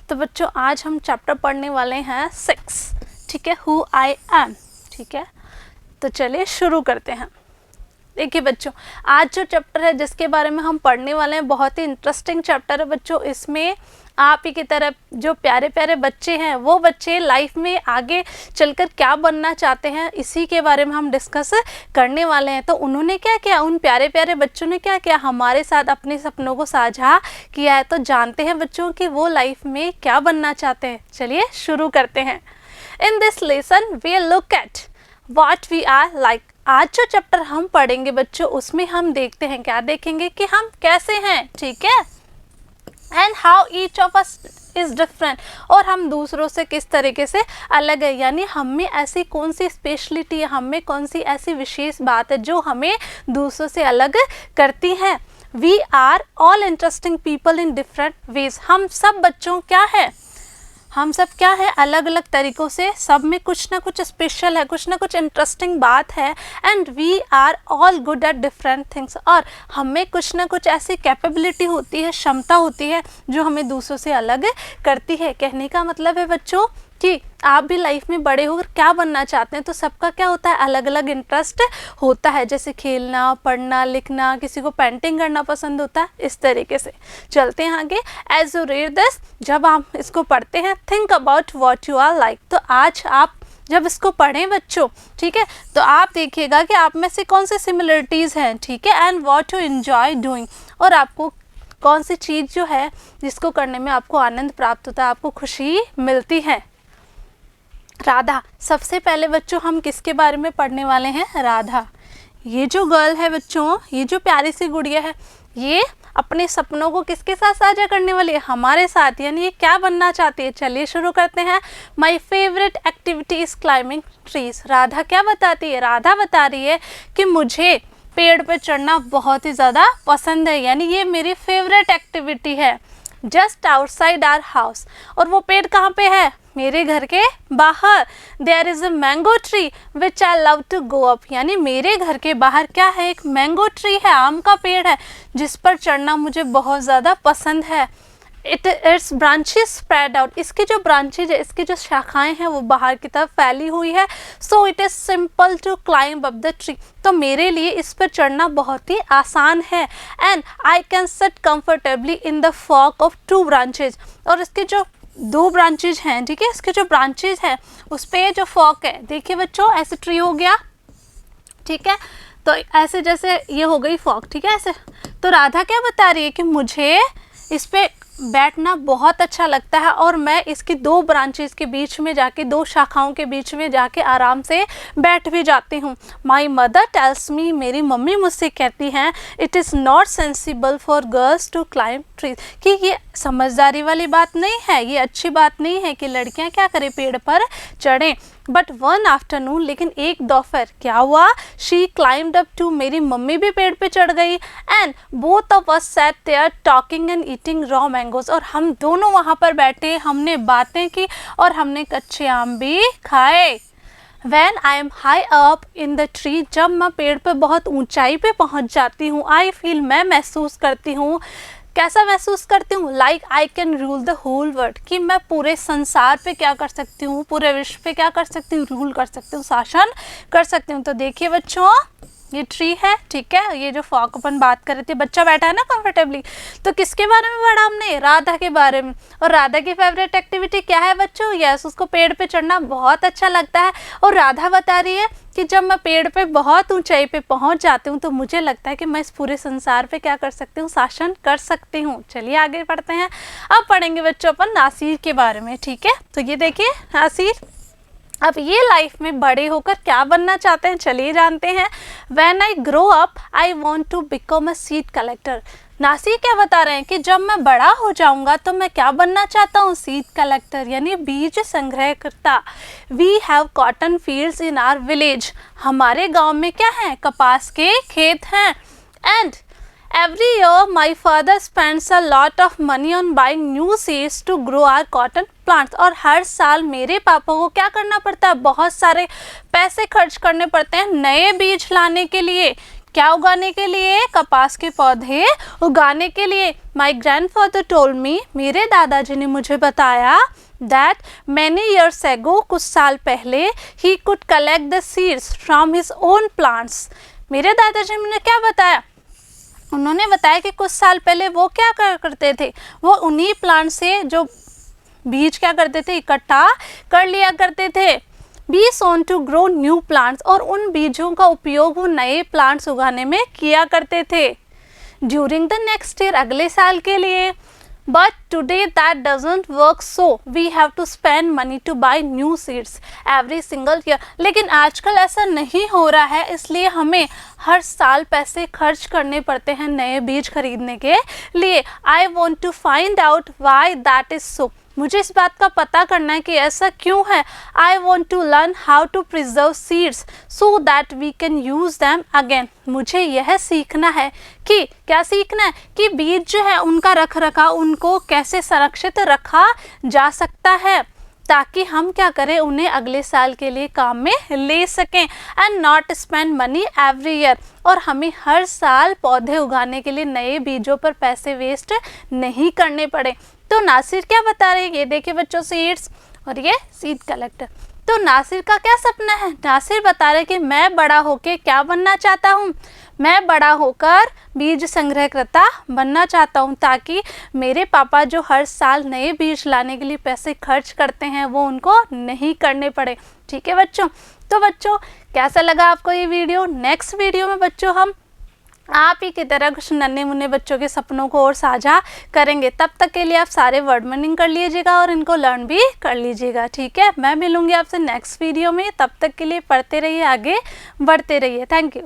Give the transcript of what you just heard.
तो बच्चों आज हम चैप्टर पढ़ने वाले हैं 6, ठीक है, हु आई एम, ठीक है। तो चलिए शुरू करते हैं। देखिए बच्चों, आज जो चैप्टर है जिसके बारे में हम पढ़ने वाले हैं बहुत ही इंटरेस्टिंग चैप्टर है बच्चों। इसमें आप ही की तरह जो प्यारे प्यारे बच्चे हैं वो बच्चे लाइफ में आगे चलकर क्या बनना चाहते हैं इसी के बारे में हम डिस्कस करने वाले हैं। तो उन्होंने क्या किया, उन प्यारे प्यारे बच्चों ने क्या किया, हमारे साथ अपने सपनों को साझा किया है। तो जानते हैं बच्चों कि वो लाइफ में क्या बनना चाहते हैं। चलिए शुरू करते हैं। In this lesson we look at what we are like. आज जो चैप्टर हम पढ़ेंगे बच्चों उसमें हम देखते हैं, क्या देखेंगे कि हम कैसे हैं, ठीक है, and how each of us is different, और हम दूसरों से किस तरीके से अलग है, यानी हम में ऐसी कौन सी स्पेशलिटी है, हम में कौन सी ऐसी विशेष बात है जो हमें दूसरों से अलग करती है। We are all interesting people in different ways. हम सब बच्चों क्या है, हम सब क्या है, अलग अलग तरीक़ों से, सब में कुछ ना कुछ स्पेशल है, कुछ ना कुछ इंटरेस्टिंग बात है। And we are all good at different things, और हमें कुछ ना कुछ ऐसी कैपेबिलिटी होती है, क्षमता होती है जो हमें दूसरों से अलग करती है। कहने का मतलब है बच्चों कि आप भी लाइफ में बड़े होकर क्या बनना चाहते हैं, तो सबका क्या होता है, अलग अलग इंटरेस्ट होता है, जैसे खेलना, पढ़ना, लिखना, किसी को पेंटिंग करना पसंद होता है। इस तरीके से चलते हैं आगे। एज यू रीड दिस, जब आप इसको पढ़ते हैं, think about what you are like. तो आज आप जब इसको पढ़ें बच्चों, ठीक है, तो आप देखिएगा कि आप में से कौन सी सिमिलरिटीज़ हैं, ठीक है, and what you enjoy doing, और आपको कौन सी चीज़ जो है जिसको करने में आपको आनंद प्राप्त होता है, आपको खुशी मिलती है। राधा, सबसे पहले बच्चों हम किसके बारे में पढ़ने वाले हैं, राधा। ये जो गर्ल है बच्चों, ये जो प्यारी सी गुड़िया है, ये अपने सपनों को किसके साथ साझा करने वाली है, हमारे साथ, यानी ये क्या बनना चाहती है। चलिए शुरू करते हैं। My favourite activity is climbing trees. Radha क्या बताती है, राधा बता रही है कि मुझे पेड़ पे चढ़ना बहुत ही ज़्यादा पसंद है, यानी ये मेरी फेवरेट एक्टिविटी है। जस्ट आउटसाइड आवर हाउस, और वो पेड़ कहाँ पे है, मेरे घर के बाहर। There is a mango tree which I love to go up, यानी मेरे घर के बाहर क्या है, एक मैंगो ट्री है, आम का पेड़ है, जिस पर चढ़ना मुझे बहुत ज़्यादा पसंद है। इट्स ब्रांचेस स्प्रेड आउट, इसकी जो ब्रांचेज है, इसकी जो शाखाएं हैं वो बाहर की तरफ फैली हुई है। So it is simple to climb up the tree, तो मेरे लिए इस पर चढ़ना बहुत ही आसान है। And I can sit comfortably in the fork of 2 branches, और इसके जो 2 ब्रांचेज हैं, ठीक है, इसके जो ब्रांचेज हैं उस पर जो फॉक है, देखिए बच्चों ऐसे ट्री हो गया, ठीक है, तो ऐसे जैसे ये हो गई फॉक, ठीक है, ऐसे। तो राधा क्या बता रही है कि मुझे इस पे बैठना बहुत अच्छा लगता है, और मैं इसकी 2 ब्रांचेस के बीच में जाके, 2 शाखाओं के बीच में जाके आराम से बैठ भी जाती हूँ। माई मदर टेल्स मी, मेरी मम्मी मुझसे कहती हैं, it is not sensible for girls to climb trees, कि ये समझदारी वाली बात नहीं है, ये अच्छी बात नहीं है कि लड़कियाँ क्या करें, पेड़ पर चढ़ें। बट वन आफ्टरनून, लेकिन एक दोपहर क्या हुआ, शी क्लाइम्ड अप टू, मेरी मम्मी भी पेड़ पे चढ़ गई। And both of us sat there talking and eating raw mangoes, और हम दोनों वहाँ पर बैठे, हमने बातें की और हमने कच्चे आम भी खाए। When I am high up in the tree, जब मैं पेड़ पे बहुत ऊंचाई पे पहुँच जाती हूँ, I feel, मैं महसूस करती हूँ, कैसा महसूस करती हूँ, like I can rule the whole world, कि मैं पूरे संसार पे क्या कर सकती हूँ, पूरे विश्व पे क्या कर सकती हूँ, रूल कर सकती हूँ, शासन कर सकती हूँ। तो देखिए बच्चों ये ट्री है, ठीक है, ये जो फॉक अपन बात कर रहे थे, बच्चा बैठा है ना कंफर्टेबली, तो किसके बारे में पढ़ा हमने, राधा के बारे में। और राधा की फेवरेट एक्टिविटी क्या है बच्चों, यस, उसको पेड़ पे चढ़ना बहुत अच्छा लगता है। और राधा बता रही है कि जब मैं पेड़ पे बहुत ऊंचाई पे पहुंच जाती हूँ तो मुझे लगता है कि मैं इस पूरे संसार पे क्या कर सकती हूँ, शासन कर सकती हूँ। चलिए आगे पढ़ते हैं। अब पढ़ेंगे बच्चों अपन नासिर के बारे में, ठीक है। तो ये देखिए नासिर, अब ये लाइफ में बड़े होकर क्या बनना चाहते हैं, चलिए जानते हैं। When I grow up I want to become a seed collector. Nasir क्या बता रहे हैं कि जब मैं बड़ा हो जाऊंगा तो मैं क्या बनना चाहता हूँ, सीड कलेक्टर, यानी बीज संग्रहकर्ता। We have cotton fields in our village, हमारे गांव में क्या है, कपास के खेत हैं। And every year my father spends a lot of money on buying new seeds to grow our cotton plants, और हर साल मेरे पापा को क्या करना पड़ता है, बहुत सारे पैसे खर्च करने पड़ते हैं नए बीज लाने के लिए, क्या उगाने के लिए? कपास के पौधे उगाने के लिए। माई ग्रैंडफादर टोल्ड मी, मेरे दादाजी ने मुझे बताया, दैट मैनी ईयर्स एगो, कुछ साल पहले, he could collect the seeds from his own plants. मेरे दादाजी ने मुझे क्या बताया? उन्होंने बताया कि कुछ साल पहले वो क्या करते थे, वो उन्हीं प्लांट से जो बीज क्या करते थे, इकट्ठा कर लिया करते थे। Be sown to grow new plants, और उन बीजों का उपयोग वो नए प्लांट्स उगाने में किया करते थे। ड्यूरिंग द नेक्स्ट ईयर, अगले साल के लिए। But today that doesn't work, so we have to spend money to buy new seeds every single year. लेकिन आजकल ऐसा नहीं हो रहा है, इसलिए हमें हर साल पैसे खर्च करने पड़ते हैं नए बीज खरीदने के लिए। I want to find out why that is so, मुझे इस बात का पता करना है कि ऐसा क्यों है। I want to learn how to preserve seeds so that we can use them again, मुझे यह सीखना है कि, क्या सीखना है कि बीज जो है उनका रख रखाव, उनको कैसे संरक्षित रखा जा सकता है, ताकि हम क्या करें, उन्हें अगले साल के लिए काम में ले सकें। And not spend money every year, और हमें हर साल पौधे उगाने के लिए नए बीजों पर पैसे वेस्ट नहीं करने पड़े। तो नासिर क्या बता रहे हैं, ये देखिए बच्चों, सीड्स और ये सीड कलेक्टर। तो नासिर का क्या सपना है? नासिर बता रहे कि मैं बड़ा होके क्या बनना चाहता हूँ, मैं बड़ा होकर बीज संग्रहकर्ता बनना चाहता हूँ, ताकि मेरे पापा जो हर साल नए बीज लाने के लिए पैसे खर्च करते हैं वो उनको नहीं करने पड़े। ठीक है बच्चों, तो बच्चों कैसा लगा आपको ये वीडियो? नेक्स्ट वीडियो में बच्चों हम आप ही की तरह कुछ नन्हे मुन्ने बच्चों के सपनों को और साझा करेंगे। तब तक के लिए आप सारे वर्ड मीनिंग कर लीजिएगा और इनको लर्न भी कर लीजिएगा। ठीक है, मैं मिलूंगी आपसे नेक्स्ट वीडियो में। तब तक के लिए पढ़ते रहिए, आगे बढ़ते रहिए। Thank you.